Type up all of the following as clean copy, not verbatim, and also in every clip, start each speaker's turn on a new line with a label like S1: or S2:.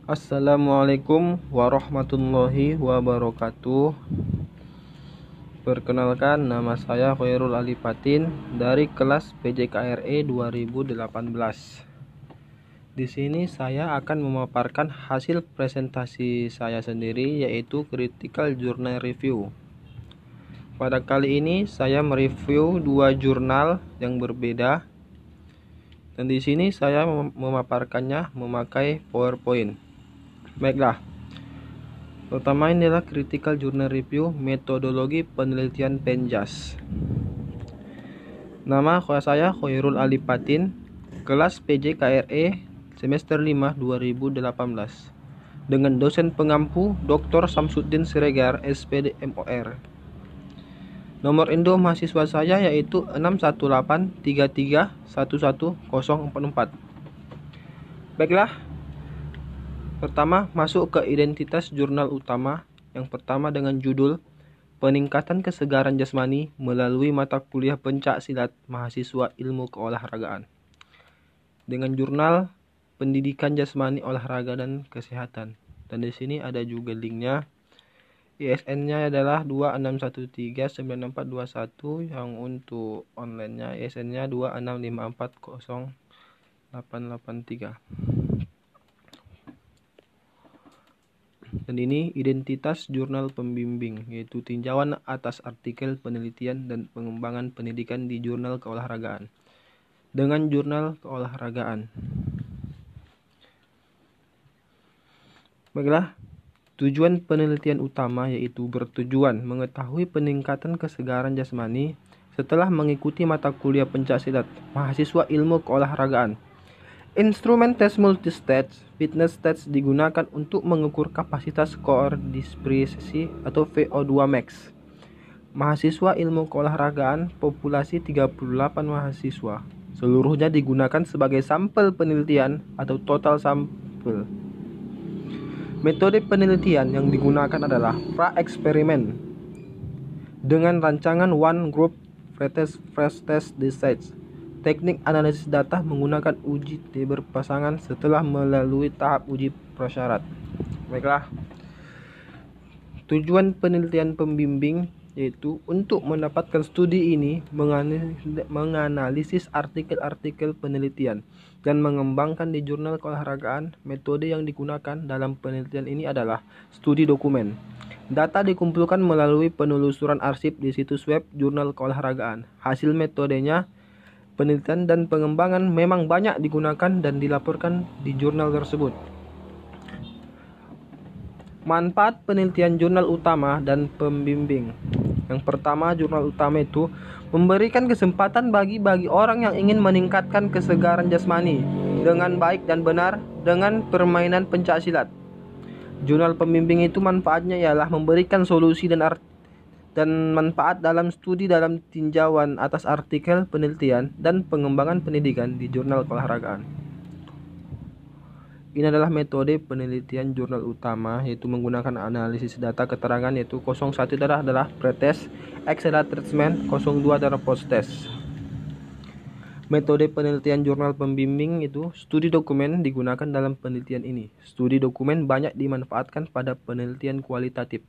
S1: Assalamualaikum warahmatullahi wabarakatuh. Perkenalkan, nama saya Khairul Alipatin dari kelas PJKRE 2018. Di sini saya akan memaparkan hasil presentasi saya sendiri, yaitu Critical Journal Review. Pada kali ini saya mereview dua jurnal yang berbeda, dan di sini saya memaparkannya memakai PowerPoint. Baiklah, pertama ini adalah Critical Journal Review Metodologi Penelitian Penjas. Nama saya Khairul Alipatin, kelas PJKRE semester 5 2018, dengan dosen pengampu Dr. Samsuddin Siregar, SPD MOR. Nomor induk mahasiswa saya yaitu 61833111044. Baiklah, pertama, masuk ke identitas jurnal utama. Yang pertama dengan judul Peningkatan Kesegaran Jasmani melalui mata kuliah Pencak Silat Mahasiswa Ilmu Keolahragaan, dengan jurnal Pendidikan Jasmani, Olahraga dan Kesehatan. Dan di sini ada juga linknya. ISN-nya adalah 26139421, yang untuk online-nya ISN-nya 26540883. Dan ini identitas jurnal pembimbing, yaitu tinjauan atas artikel penelitian dan pengembangan pendidikan di jurnal keolahragaan, dengan jurnal keolahragaan. Baiklah, tujuan penelitian utama yaitu bertujuan mengetahui peningkatan kesegaran jasmani setelah mengikuti mata kuliah pencaksilat mahasiswa ilmu keolahragaan. Instrumen tes multistage fitness test digunakan untuk mengukur kapasitas koordinasi atau VO2 max. Mahasiswa ilmu keolahragaan populasi 38 mahasiswa. Seluruhnya digunakan sebagai sampel penelitian atau total sampel. Metode penelitian yang digunakan adalah pra-eksperimen dengan rancangan one group pretest fresh test design. Teknik analisis data menggunakan uji T berpasangan setelah melalui tahap uji prasyarat. Baiklah, tujuan penelitian pembimbing yaitu untuk mendapatkan studi ini menganalisis artikel-artikel penelitian dan mengembangkan di jurnal keolahragaan. Metode yang digunakan dalam penelitian ini adalah studi dokumen. Data dikumpulkan melalui penelusuran arsip di situs web jurnal keolahragaan. Hasil metodenya penelitian dan pengembangan memang banyak digunakan dan dilaporkan di jurnal tersebut. Manfaat penelitian jurnal utama dan pembimbing. Yang pertama, jurnal utama itu memberikan kesempatan bagi orang yang ingin meningkatkan kesegaran jasmani dengan baik dan benar dengan permainan pencaksilat. Jurnal pembimbing itu manfaatnya ialah memberikan solusi dan manfaat dalam studi dalam tinjauan atas artikel penelitian dan pengembangan pendidikan di jurnal keolahragaan. Ini adalah metode penelitian jurnal utama, yaitu menggunakan analisis data keterangan, yaitu 01 adalah pretest, X adalah treatment, 02 adalah post-test. Metode penelitian jurnal pembimbing itu studi dokumen digunakan dalam penelitian ini. Studi dokumen banyak dimanfaatkan pada penelitian kualitatif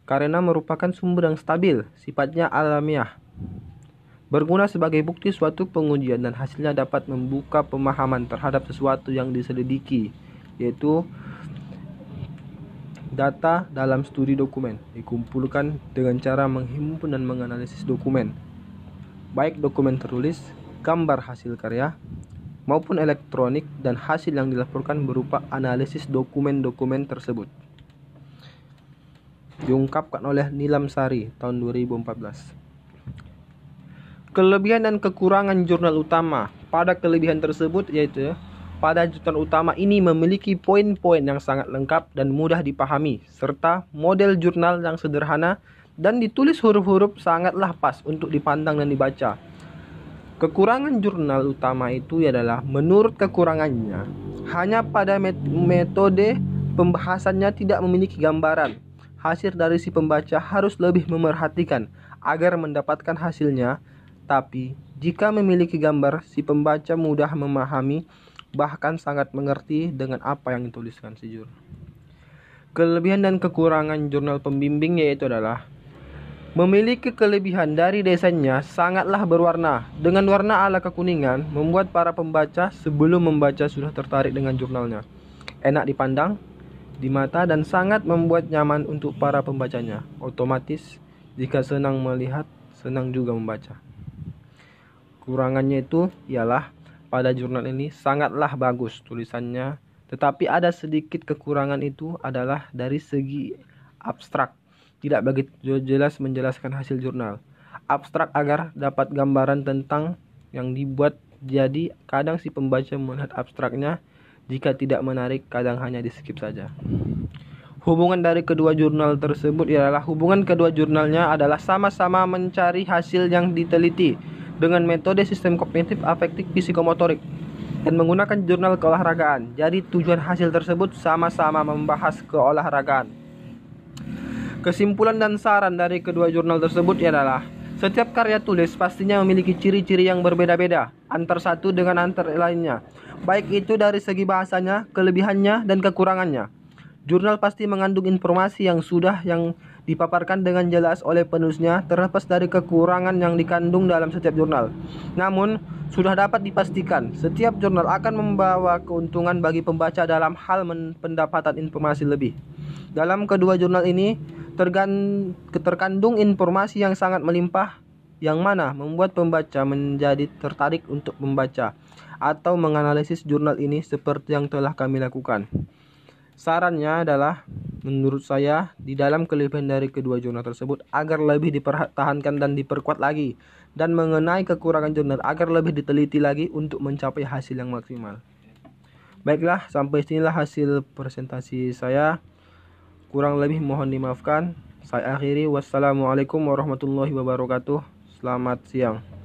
S1: karena merupakan sumber yang stabil, sifatnya alamiah, berguna sebagai bukti suatu pengujian dan hasilnya dapat membuka pemahaman terhadap sesuatu yang diselidiki, yaitu data dalam studi dokumen dikumpulkan dengan cara menghimpun dan menganalisis dokumen, baik dokumen tertulis, gambar hasil karya, maupun elektronik, dan hasil yang dilaporkan berupa analisis dokumen-dokumen tersebut. Diungkapkan oleh Nilam Sari tahun 2014. Kelebihan dan kekurangan jurnal utama. Pada kelebihan tersebut yaitu pada jurnal utama ini memiliki poin-poin yang sangat lengkap dan mudah dipahami, serta model jurnal yang sederhana dan ditulis huruf-huruf sangatlah pas untuk dipandang dan dibaca. Kekurangan jurnal utama itu adalah menurut kekurangannya hanya pada metode pembahasannya tidak memiliki gambaran. Hasil dari si pembaca harus lebih memerhatikan agar mendapatkan hasilnya. Tapi jika memiliki gambar, si pembaca mudah memahami bahkan sangat mengerti dengan apa yang dituliskan si jurnal. Kelebihan dan kekurangan jurnal pembimbing yaitu adalah memiliki kelebihan dari desainnya sangatlah berwarna. Dengan warna ala kekuningan, membuat para pembaca sebelum membaca sudah tertarik dengan jurnalnya. Enak dipandang di mata dan sangat membuat nyaman untuk para pembacanya. Otomatis, jika senang melihat, senang juga membaca. Kurangannya itu ialah pada jurnal ini sangatlah bagus tulisannya, tetapi ada sedikit kekurangan itu adalah dari segi abstrak. Tidak begitu jelas menjelaskan hasil jurnal. Abstrak agar dapat gambaran tentang yang dibuat, jadi kadang si pembaca melihat abstraknya, jika tidak menarik kadang hanya di skip saja. Hubungan dari kedua jurnal tersebut ialah hubungan kedua jurnalnya adalah sama-sama mencari hasil yang diteliti dengan metode sistem kognitif afektif psikomotorik dan menggunakan jurnal keolahragaan. Jadi tujuan hasil tersebut sama-sama membahas keolahragaan. Kesimpulan dan saran dari kedua jurnal tersebut adalah setiap karya tulis pastinya memiliki ciri-ciri yang berbeda-beda antar satu dengan antar lainnya, baik itu dari segi bahasanya, kelebihannya, dan kekurangannya. Jurnal pasti mengandung informasi yang dipaparkan dengan jelas oleh penulisnya terlepas dari kekurangan yang dikandung dalam setiap jurnal. Namun, sudah dapat dipastikan setiap jurnal akan membawa keuntungan bagi pembaca dalam hal pendapatan informasi lebih. Dalam kedua jurnal ini terkandung informasi yang sangat melimpah yang mana membuat pembaca menjadi tertarik untuk membaca atau menganalisis jurnal ini seperti yang telah kami lakukan. Sarannya adalah menurut saya di dalam kelebihan dari kedua jurnal tersebut agar lebih dipertahankan dan diperkuat lagi, dan mengenai kekurangan jurnal agar lebih diteliti lagi untuk mencapai hasil yang maksimal. Baiklah, sampai sinilah hasil presentasi saya. Kurang lebih mohon dimaafkan. Saya akhiri. Wassalamualaikum warahmatullahi wabarakatuh. Selamat siang.